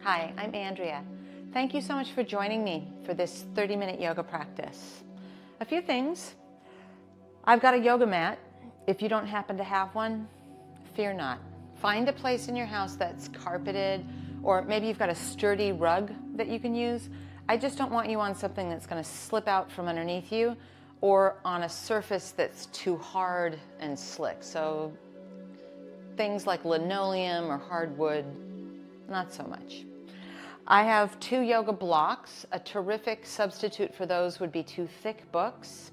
Hi, I'm Andrea. Thank you so much for joining me for this 30-minute yoga practice. A few things. I've got a yoga mat. If you don't happen to have one, fear not. Find a place in your house that's carpeted, or maybe you've got a sturdy rug that you can use. I just don't want you on something that's going to slip out from underneath you or on a surface that's too hard and slick. So things like linoleum or hardwood, not so much. I have 2 yoga blocks. A terrific substitute for those would be 2 thick books.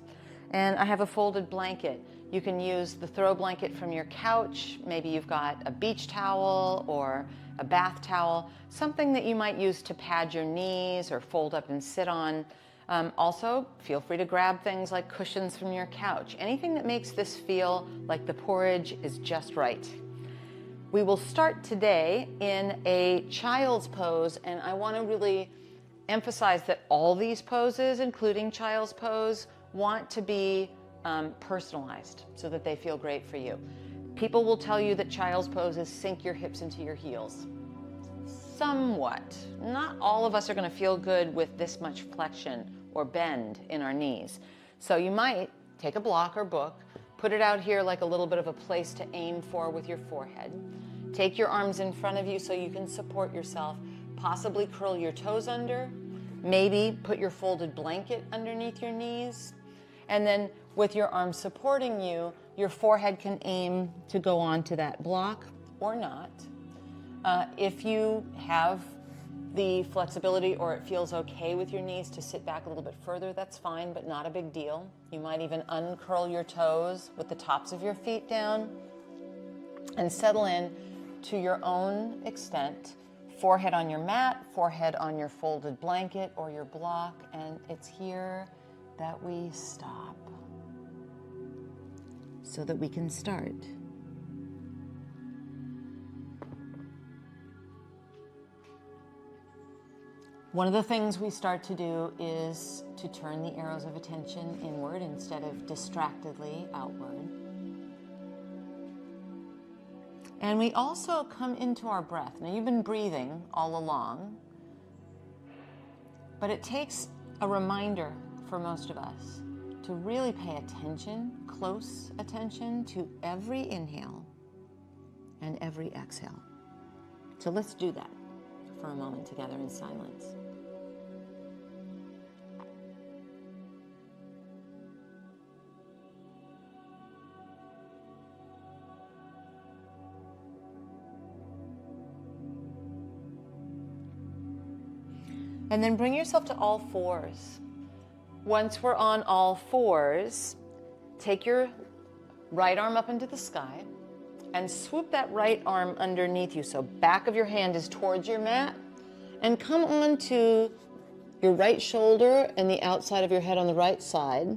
And I have a folded blanket. You can use the throw blanket from your couch. Maybe you've got a beach towel or a bath towel, something that you might use to pad your knees or fold up and sit on. Also, feel free to grab things like cushions from your couch. Anything that makes this feel like the porridge is just right. We will start today in a child's pose, and I want to really emphasize that all these poses, including child's pose, want to be personalized so that they feel great for you. People will tell you that child's poses sink your hips into your heels. Somewhat. Not all of us are going to feel good with this much flexion or bend in our knees. So you might take a block or book, put it out here like a little bit of a place to aim for with your forehead. Take your arms in front of you so you can support yourself. Possibly curl your toes under. Maybe put your folded blanket underneath your knees. And then with your arms supporting you, your forehead can aim to go onto that block or not. If you have the flexibility or it feels okay with your knees to sit back a little bit further, that's fine, but not a big deal. You might even uncurl your toes with the tops of your feet down and settle in to your own extent. Forehead on your mat, forehead on your folded blanket or your block, and it's here that we stop so that we can start. One of the things we start to do is to turn the arrows of attention inward instead of distractedly outward. And we also come into our breath. Now, you've been breathing all along, but it takes a reminder for most of us to really pay attention, close attention to every inhale and every exhale. So let's do that for a moment together in silence. And then bring yourself to all fours. Once we're on all fours, take your right arm up into the sky and swoop that right arm underneath you. So back of your hand is towards your mat, and come onto your right shoulder and the outside of your head on the right side.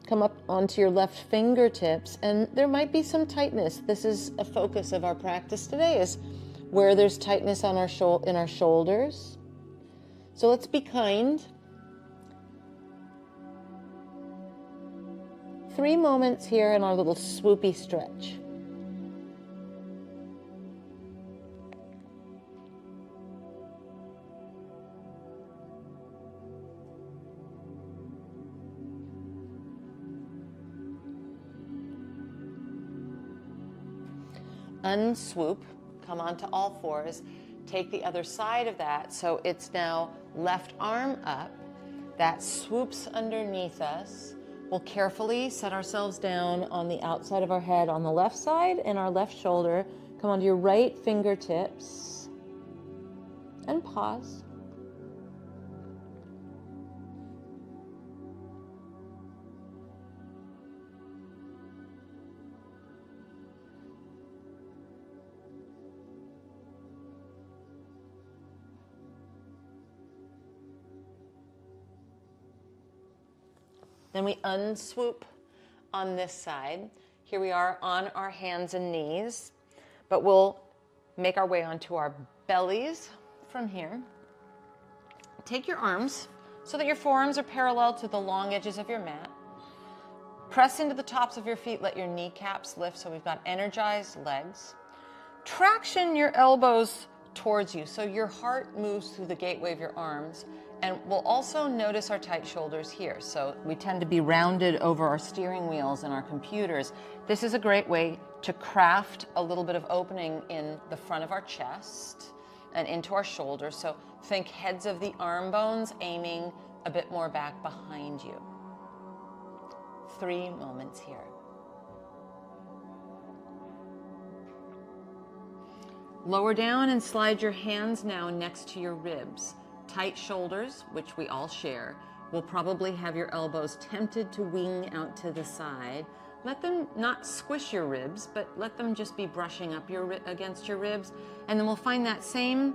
Come up onto your left fingertips, and there might be some tightness. This is a focus of our practice today, is where there's tightness on in our shoulders. So let's be kind. 3 moments here in our little swoopy stretch. Unswoop, come onto all fours. Take the other side of that, so it's now left arm up. That swoops underneath us. We'll carefully set ourselves down on the outside of our head on the left side and our left shoulder. Come onto your right fingertips and pause. Then we unswoop on this side. Here we are on our hands and knees, but we'll make our way onto our bellies from here. Take your arms so that your forearms are parallel to the long edges of your mat. Press into the tops of your feet, let your kneecaps lift so we've got energized legs. Traction your elbows towards you. So your heart moves through the gateway of your arms, and we'll also notice our tight shoulders here. So we tend to be rounded over our steering wheels and our computers. This is a great way to craft a little bit of opening in the front of our chest and into our shoulders. So think heads of the arm bones aiming a bit more back behind you. 3 moments here. Lower down and slide your hands now next to your ribs. Tight shoulders, which we all share, will probably have your elbows tempted to wing out to the side. Let them not squish your ribs, but let them just be brushing up against your ribs. And then we'll find that same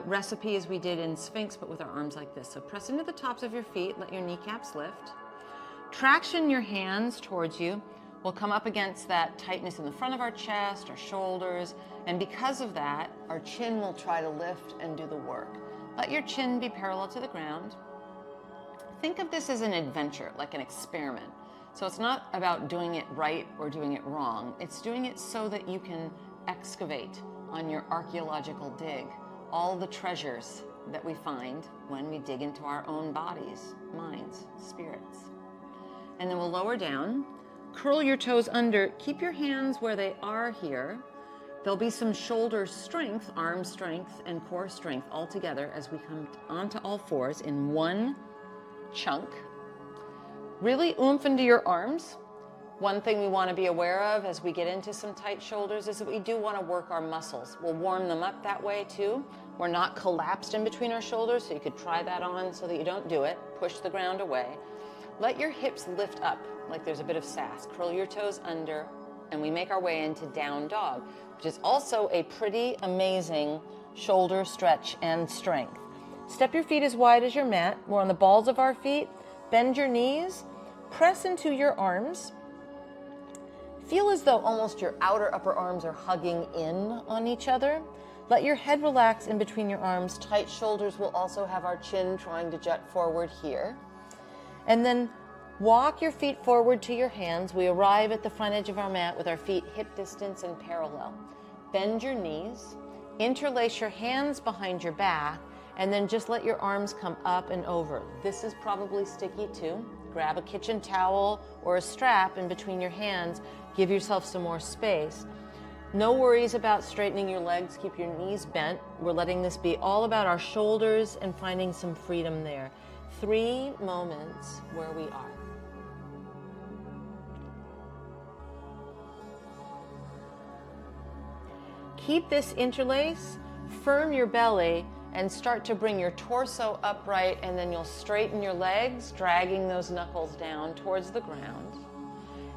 recipe as we did in Sphinx, but with our arms like this. So press into the tops of your feet, let your kneecaps lift. Traction your hands towards you. We'll come up against that tightness in the front of our chest, our shoulders, and because of that, our chin will try to lift and do the work. Let your chin be parallel to the ground. Think of this as an adventure, like an experiment. So it's not about doing it right or doing it wrong. It's doing it so that you can excavate on your archaeological dig all the treasures that we find when we dig into our own bodies, minds, spirits. And then we'll lower down, curl your toes under, keep your hands where they are here. There'll be some shoulder strength, arm strength, and core strength all together as we come onto all fours in one chunk. Really oomph into your arms. One thing we want to be aware of as we get into some tight shoulders is that we do want to work our muscles. We'll warm them up that way too. We're not collapsed in between our shoulders, so you could try that on so that you don't do it. Push the ground away. Let your hips lift up like there's a bit of sass. Curl your toes under, and we make our way into down dog, which is also a pretty amazing shoulder stretch and strength. Step your feet as wide as your mat. We're on the balls of our feet. Bend your knees. Press into your arms. Feel as though almost your outer upper arms are hugging in on each other. Let your head relax in between your arms. Tight shoulders will also have our chin trying to jut forward here. And then walk your feet forward to your hands. We arrive at the front edge of our mat with our feet hip distance and parallel. Bend your knees, interlace your hands behind your back, and then just let your arms come up and over. This is probably sticky too. Grab a kitchen towel or a strap in between your hands. Give yourself some more space. No worries about straightening your legs. Keep your knees bent. We're letting this be all about our shoulders and finding some freedom there. 3 moments where we are. Keep this interlace, firm your belly, and start to bring your torso upright, and then you'll straighten your legs, dragging those knuckles down towards the ground.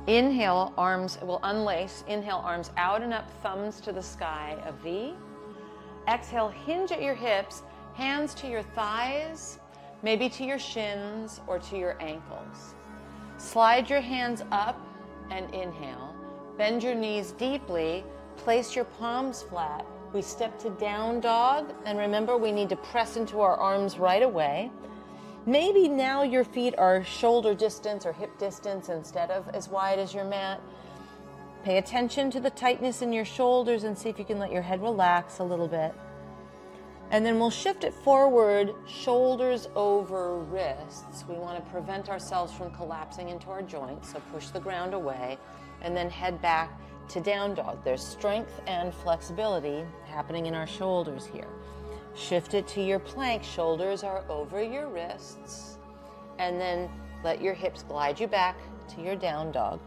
Inhale, arms will unlace. Inhale, arms out and up, thumbs to the sky, a V. Exhale, hinge at your hips, hands to your thighs, maybe to your shins or to your ankles. Slide your hands up and inhale. Bend your knees deeply. Place your palms flat. We step to down dog, and remember we need to press into our arms right away. Maybe now your feet are shoulder distance or hip distance instead of as wide as your mat. Pay attention to the tightness in your shoulders and see if you can let your head relax a little bit. And then we'll shift it forward, shoulders over wrists. We want to prevent ourselves from collapsing into our joints, so push the ground away, and then head back to down dog. There's strength and flexibility happening in our shoulders here. Shift it to your plank. Shoulders are over your wrists. And then let your hips glide you back to your down dog.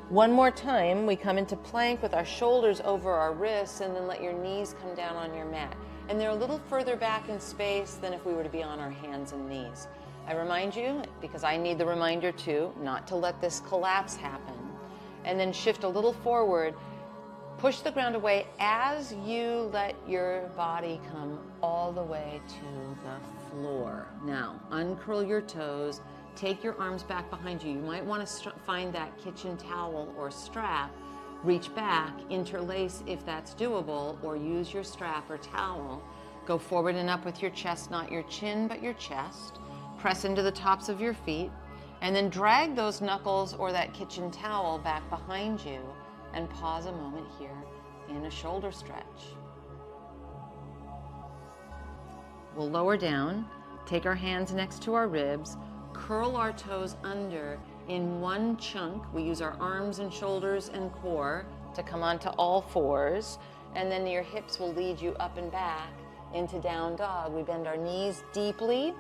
One more time, we come into plank with our shoulders over our wrists, and then let your knees come down on your mat. And they're a little further back in space than if we were to be on our hands and knees. I remind you, because I need the reminder too, not to let this collapse happen. And then shift a little forward, push the ground away as you let your body come all the way to the floor. Now, uncurl your toes, take your arms back behind you. You might want to find that kitchen towel or strap, reach back, interlace if that's doable, or use your strap or towel. Go forward and up with your chest, not your chin, but your chest. Press into the tops of your feet. And then drag those knuckles or that kitchen towel back behind you and pause a moment here in a shoulder stretch. We'll lower down, take our hands next to our ribs, curl our toes under in one chunk. We use our arms and shoulders and core to come onto all fours, and then your hips will lead you up and back into down dog. We bend our knees deeply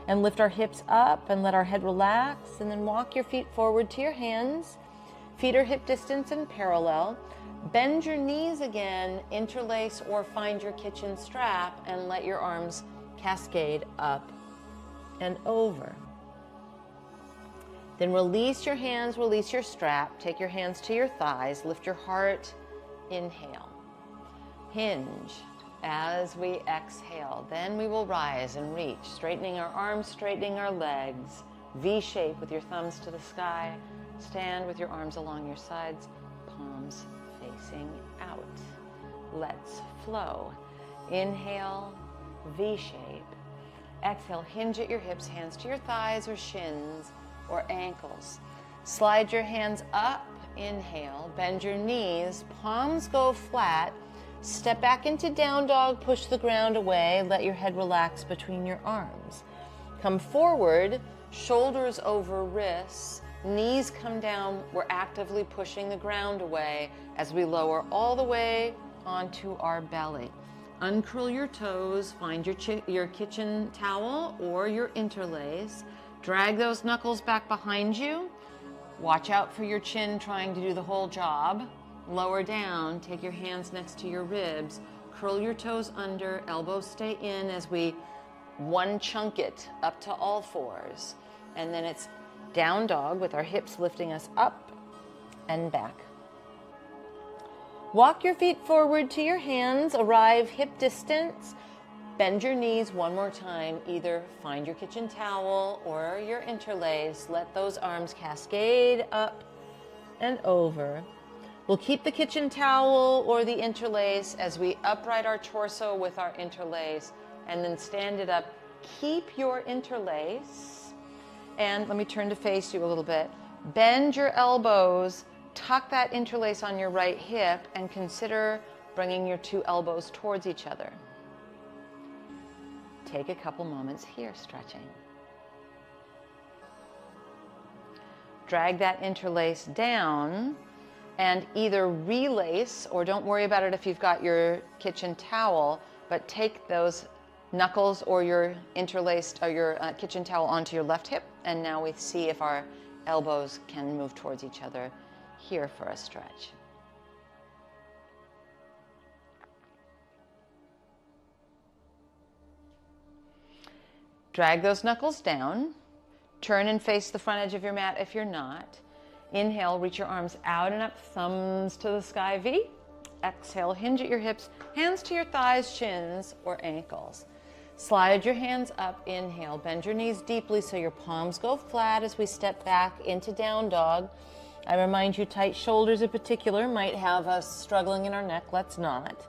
and lift our hips up and let our head relax, and then walk your feet forward to your hands. Feet are hip distance and parallel. Bend your knees again, interlace or find your kitchen strap, and let your arms cascade up and over. Then release your hands, release your strap, take your hands to your thighs, lift your heart, inhale. Hinge as we exhale. Then we will rise and reach, straightening our arms, straightening our legs. V shape with your thumbs to the sky. Stand with your arms along your sides, palms facing out. Let's flow. Inhale, V shape. Exhale, hinge at your hips, hands to your thighs or shins or ankles. Slide your hands up, inhale, bend your knees, palms go flat, step back into down dog, push the ground away, let your head relax between your arms. Come forward, shoulders over wrists, knees come down, we're actively pushing the ground away as we lower all the way onto our belly. Uncurl your toes, find your kitchen towel or your interlace. Drag those knuckles back behind you. Watch out for your chin trying to do the whole job. Lower down, take your hands next to your ribs. Curl your toes under, elbows stay in as we one chunk it up to all fours. And then it's down dog with our hips lifting us up and back. Walk your feet forward to your hands, arrive hip distance. Bend your knees one more time. Either find your kitchen towel or your interlace. Let those arms cascade up and over. We'll keep the kitchen towel or the interlace as we upright our torso with our interlace and then stand it up. Keep your interlace. And let me turn to face you a little bit. Bend your elbows. Tuck that interlace on your right hip and consider bringing your two elbows towards each other. Take a couple moments here stretching. Drag that interlace down and either relace, or don't worry about it if you've got your kitchen towel, but take those knuckles or your interlaced or your kitchen towel onto your left hip, and now we see if our elbows can move towards each other here for a stretch. Drag those knuckles down. Turn and face the front edge of your mat if you're not. Inhale, reach your arms out and up, thumbs to the sky V. Exhale, hinge at your hips, hands to your thighs, shins, or ankles. Slide your hands up, inhale, bend your knees deeply so your palms go flat as we step back into down dog. I remind you, tight shoulders in particular might have us struggling in our neck. Let's not.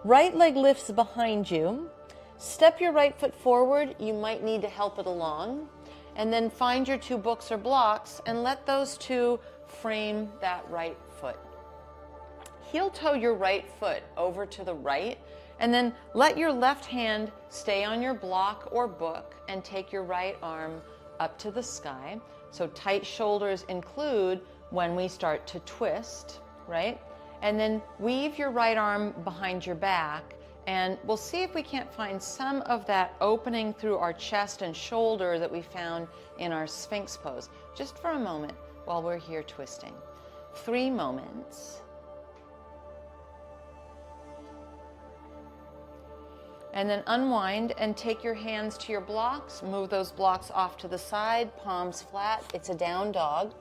Right leg lifts behind you. Step your right foot forward. You might need to help it along. And then find your two books or blocks and let those two frame that right foot. Heel toe your right foot over to the right, and then let your left hand stay on your block or book and take your right arm up to the sky. So tight shoulders include when we start to twist, right? And then weave your right arm behind your back, and we'll see if we can't find some of that opening through our chest and shoulder that we found in our Sphinx pose. Just for a moment while we're here twisting. 3 moments. And then unwind and take your hands to your blocks. Move those blocks off to the side, palms flat. It's a down dog.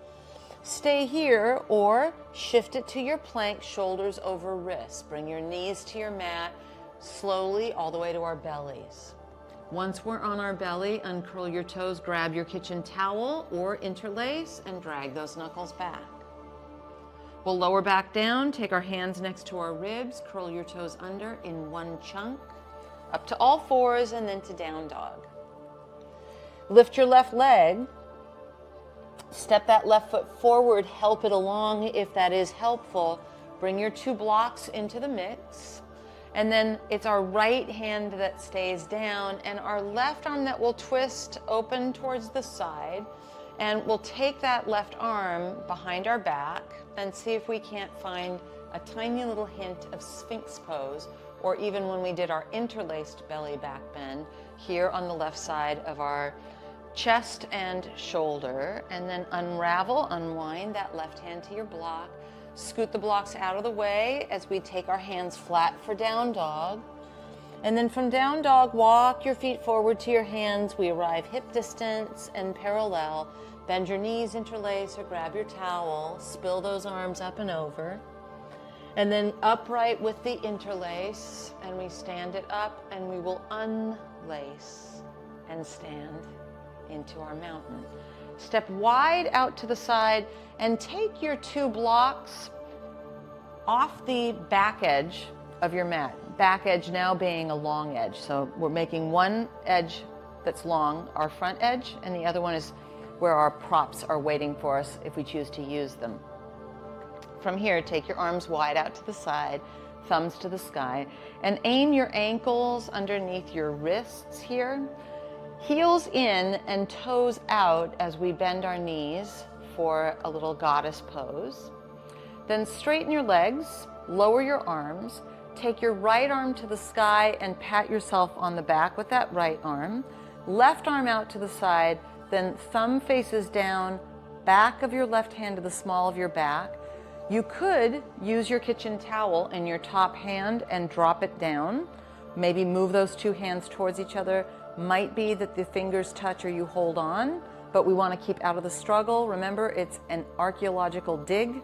Stay here or shift it to your plank, shoulders over wrists. Bring your knees to your mat slowly all the way to our bellies. Once we're on our belly, uncurl your toes, grab your kitchen towel or interlace and drag those knuckles back. We'll lower back down, take our hands next to our ribs, curl your toes under in one chunk, up to all fours and then to down dog. Lift your left leg. Step that left foot forward, help it along if that is helpful. Bring your 2 blocks into the mix. And then it's our right hand that stays down and our left arm that will twist open towards the side. And we'll take that left arm behind our back and see if we can't find a tiny little hint of Sphinx pose, or even when we did our interlaced belly back bend here on the left side of our chest and shoulder. And then unwind that left hand to your block. Scoot the blocks out of the way as we take our hands flat for down dog. And then from down dog, walk your feet forward to your hands. We arrive hip distance and parallel. Bend your knees, interlace, or grab your towel. Spill those arms up and over. And then upright with the interlace. And we stand it up and we will unlace and stand into our mountain. Step wide out to the side and take your 2 blocks off the back edge of your mat. Back edge now being a long edge. So we're making one edge that's long, our front edge, and the other one is where our props are waiting for us if we choose to use them. From here, take your arms wide out to the side, thumbs to the sky, and aim your ankles underneath your wrists here. Heels in and toes out as we bend our knees for a little goddess pose. Then straighten your legs, lower your arms, take your right arm to the sky and pat yourself on the back with that right arm. Left arm out to the side, then thumb faces down, back of your left hand to the small of your back. You could use your kitchen towel in your top hand and drop it down. Maybe move those 2 hands towards each other. Might be that the fingers touch or you hold on, but we want to keep out of the struggle. Remember, it's an archaeological dig,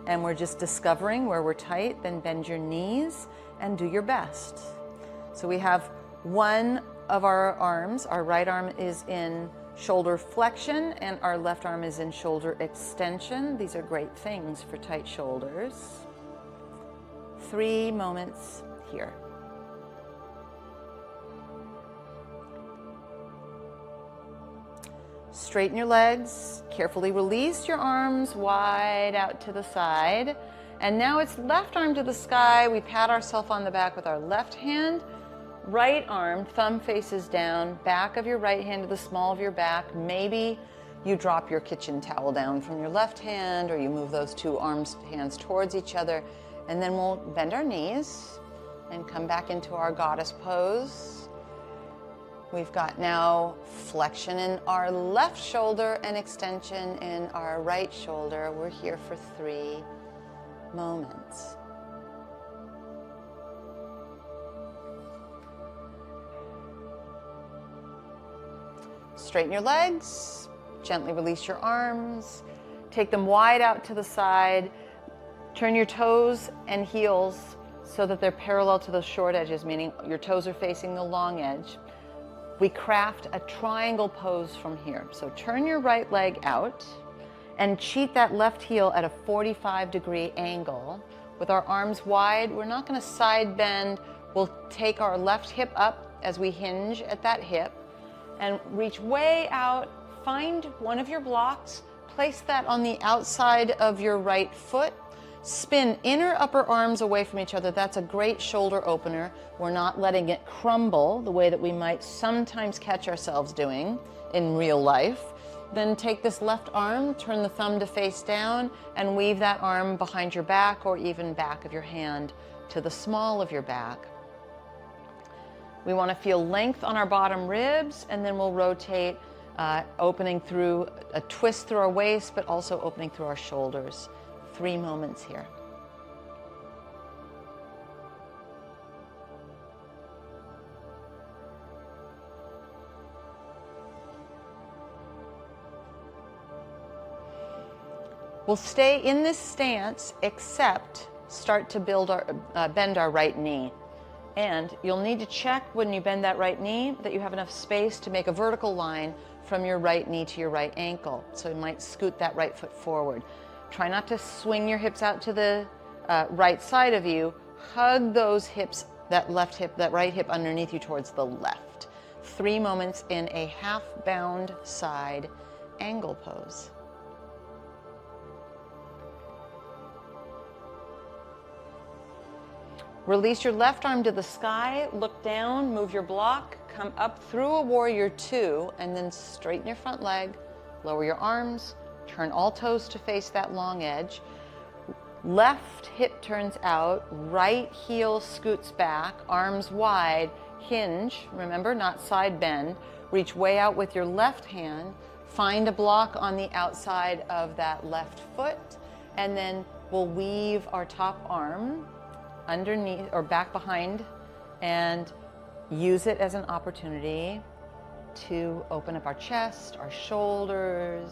and we're just discovering where we're tight. Then bend your knees and do your best. So we have one of our arms. Our right arm is in shoulder flexion and our left arm is in shoulder extension. These are great things for tight shoulders. 3 moments here. Straighten your legs, carefully release your arms wide out to the side. And now it's left arm to the sky. We pat ourselves on the back with our left hand. Right arm, thumb faces down, back of your right hand to the small of your back. Maybe you drop your kitchen towel down from your left hand, or you move those 2 hands towards each other. And then we'll bend our knees and come back into our goddess pose. We've got now flexion in our left shoulder and extension in our right shoulder. We're here for 3 moments. Straighten your legs, gently release your arms, take them wide out to the side, turn your toes and heels so that they're parallel to the short edges, meaning your toes are facing the long edge. We craft a triangle pose from here. So turn your right leg out and cheat that left heel at a 45-degree angle. With our arms wide, we're not going to side bend. We'll take our left hip up as we hinge at that hip and reach way out. Find one of your blocks, place that on the outside of your right foot. Spin inner upper arms away from each other. That's a great shoulder opener. We're not letting it crumble the way that we might sometimes catch ourselves doing in real life. Then take this left arm, turn the thumb to face down, and weave that arm behind your back or even back of your hand to the small of your back. We want to feel length on our bottom ribs, and then we'll rotate, opening through a twist through our waist, but also opening through our shoulders. 3 moments here. We'll stay in this stance, except start to bend our right knee. And you'll need to check when you bend that right knee that you have enough space to make a vertical line from your right knee to your right ankle. So you might scoot that right foot forward. Try not to swing your hips out to the right side of you. Hug those hips, that right hip underneath you towards the left. 3 moments in a half bound side angle pose. Release your left arm to the sky, look down, move your block, come up through a warrior two, and then straighten your front leg, lower your arms, turn all toes to face that long edge. Left hip turns out, right heel scoots back, arms wide, hinge, remember, not side bend. Reach way out with your left hand, find a block on the outside of that left foot, and then we'll weave our top arm underneath or back behind and use it as an opportunity to open up our chest, our shoulders,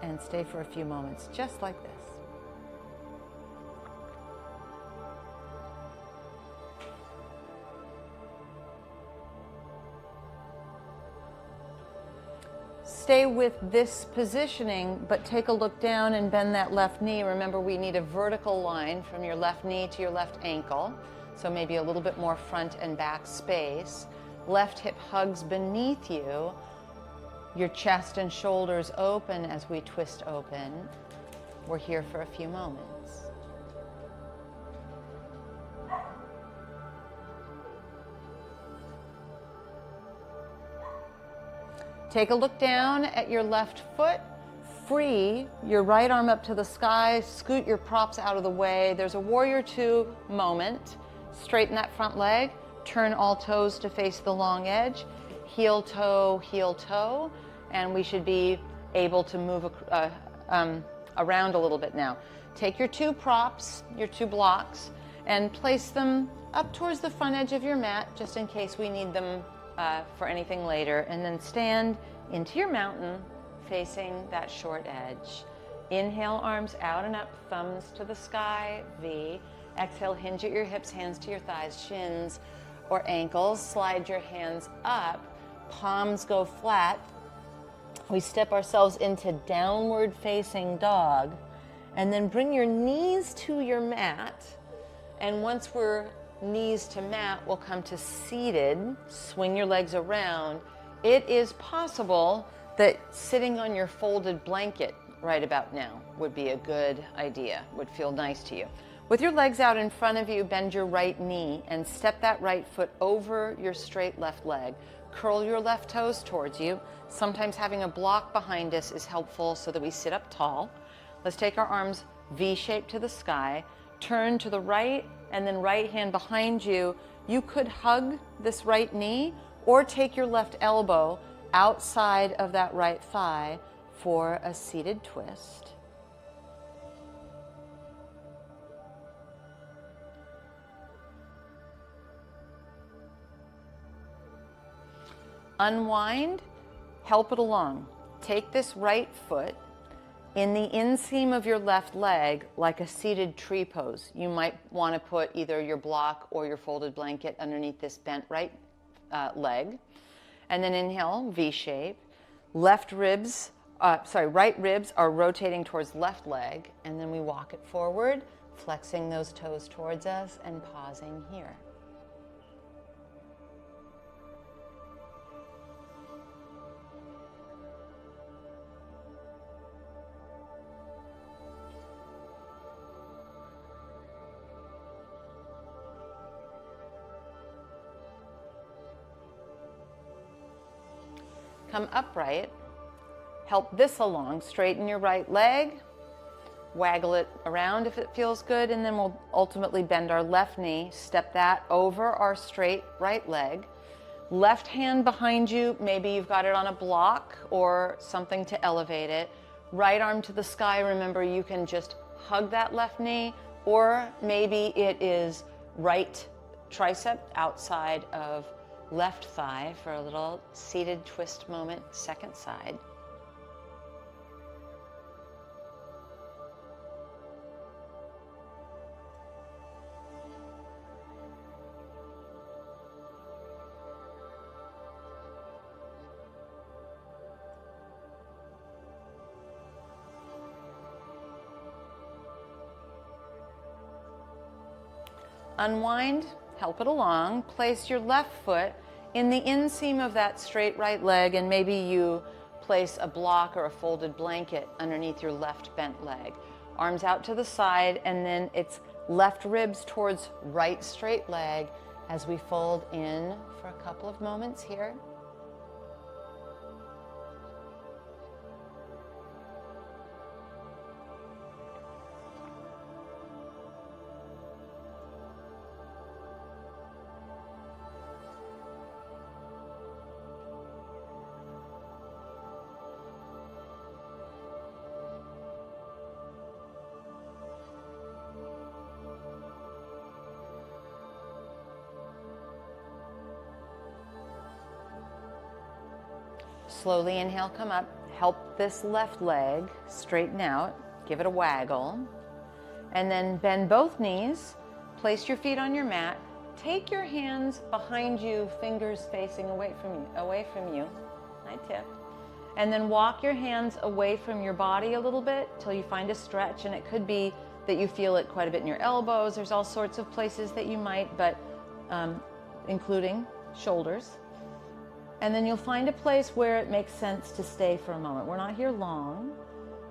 and stay for a few moments just like this. Stay with this positioning, but take a look down and bend that left knee. Remember, we need a vertical line from your left knee to your left ankle, so maybe a little bit more front and back space. Left hip hugs beneath you. Your chest and shoulders open as we twist open. We're here for a few moments. Take a look down at your left foot. Free your right arm up to the sky. Scoot your props out of the way. There's a warrior two moment. Straighten that front leg. Turn all toes to face the long edge. Heel toe, and we should be able to move around a little bit now. Take your two props, your two blocks, and place them up towards the front edge of your mat, just in case we need them for anything later, and then stand into your mountain facing that short edge. Inhale, arms out and up, thumbs to the sky, V. Exhale, hinge at your hips, hands to your thighs, shins or ankles. Slide your hands up, palms go flat. We step ourselves into downward facing dog, and then bring your knees to your mat. And once we're knees to mat, we'll come to seated. Swing your legs around. It is possible that sitting on your folded blanket right about now would be a good idea, would feel nice to you. With your legs out in front of you, bend your right knee and step that right foot over your straight left leg. Curl your left toes towards you. Sometimes having a block behind us is helpful so that we sit up tall. Let's take our arms V-shaped to the sky. Turn to the right, and then right hand behind you. You could hug this right knee or take your left elbow outside of that right thigh for a seated twist. Unwind, help it along. Take this right foot in the inseam of your left leg like a seated tree pose. You might want to put either your block or your folded blanket underneath this bent right leg. And then inhale, V shape. Right ribs are rotating towards left leg, and then we walk it forward, flexing those toes towards us and pausing here. Come upright, help this along, straighten your right leg, waggle it around if it feels good, and then we'll ultimately bend our left knee, step that over our straight right leg. Left hand behind you, maybe you've got it on a block or something to elevate it. Right arm to the sky, remember you can just hug that left knee, or maybe it is right tricep outside of left thigh for a little seated twist moment, second side. Unwind, help it along. Place your left foot in the inseam of that straight right leg, and maybe you place a block or a folded blanket underneath your left bent leg. Arms out to the side, and then it's Left ribs towards right straight leg as we fold in for a couple of moments here. Slowly inhale, come up. Help this left leg straighten out. Give it a waggle. And then bend both knees. Place your feet on your mat. Take your hands behind you, fingers facing away from you. I tip. And then walk your hands away from your body a little bit till you find a stretch. And it could be that you feel it quite a bit in your elbows. There's all sorts of places that you might, but including shoulders. And then you'll find a place where it makes sense to stay for a moment. We're not here long.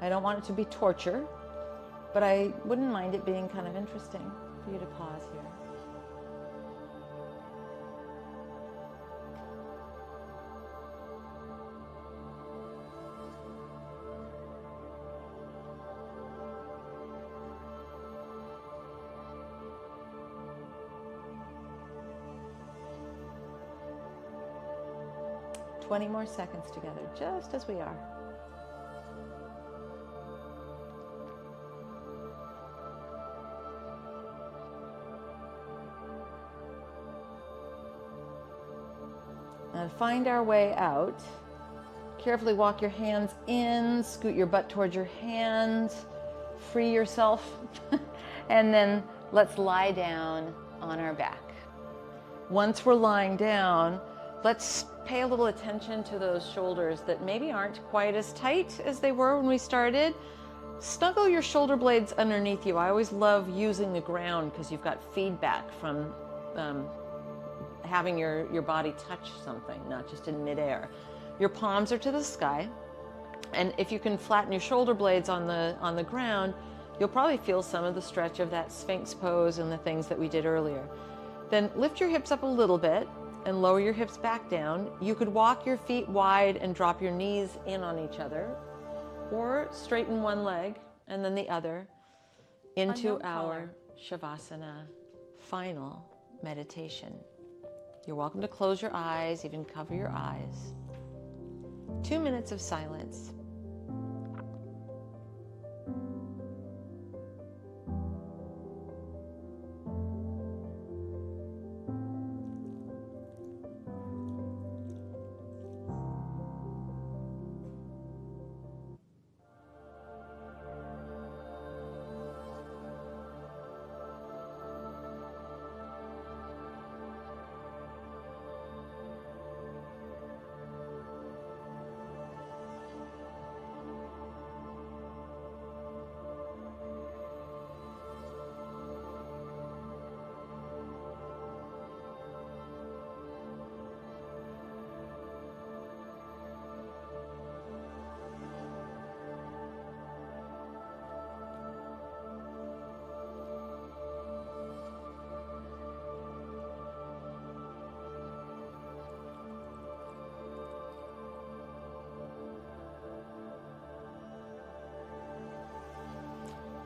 I don't want it to be torture, but I wouldn't mind it being kind of interesting for you to pause here. Twenty more seconds together, just as we are. Now to find our way out, carefully walk your hands in, scoot your butt towards your hands, free yourself, and then let's lie down on our back. Once we're lying down, let's pay a little attention to those shoulders that maybe aren't quite as tight as they were when we started. Snuggle your shoulder blades underneath you. I always love using the ground because you've got feedback from having your body touch something, not just in midair. Your palms are to the sky, and if you can flatten your shoulder blades on the ground, you'll probably feel some of the stretch of that Sphinx pose and the things that we did earlier. Then lift your hips up a little bit and lower your hips back down. You could walk your feet wide and drop your knees in on each other, or straighten one leg and then the other into our Shavasana final meditation. You're welcome to close your eyes, even cover your eyes. 2 minutes of silence.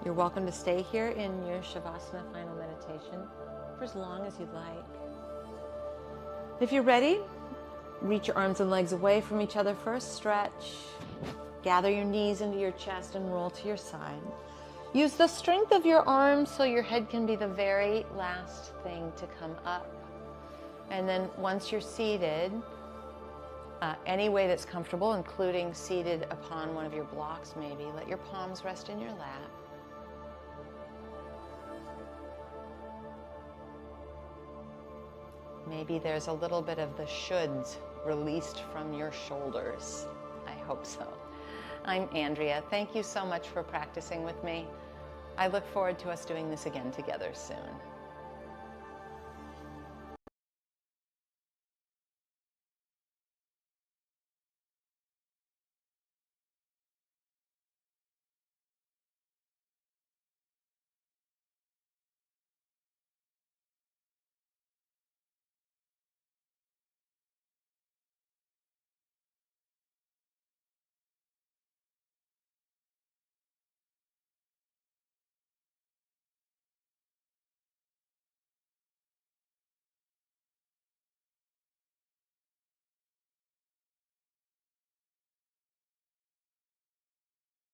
You're welcome to stay here in your Shavasana final meditation for as long as you'd like. If you're ready, reach your arms and legs away from each other for a stretch. Gather your knees into your chest and roll to your side. Use the strength of your arms so your head can be the very last thing to come up. And then once you're seated, any way that's comfortable, including seated upon one of your blocks maybe, let your palms rest in your lap. Maybe there's a little bit of the shoulds released from your shoulders. I hope so. I'm Andrea. Thank you so much for practicing with me. I look forward to us doing this again together soon.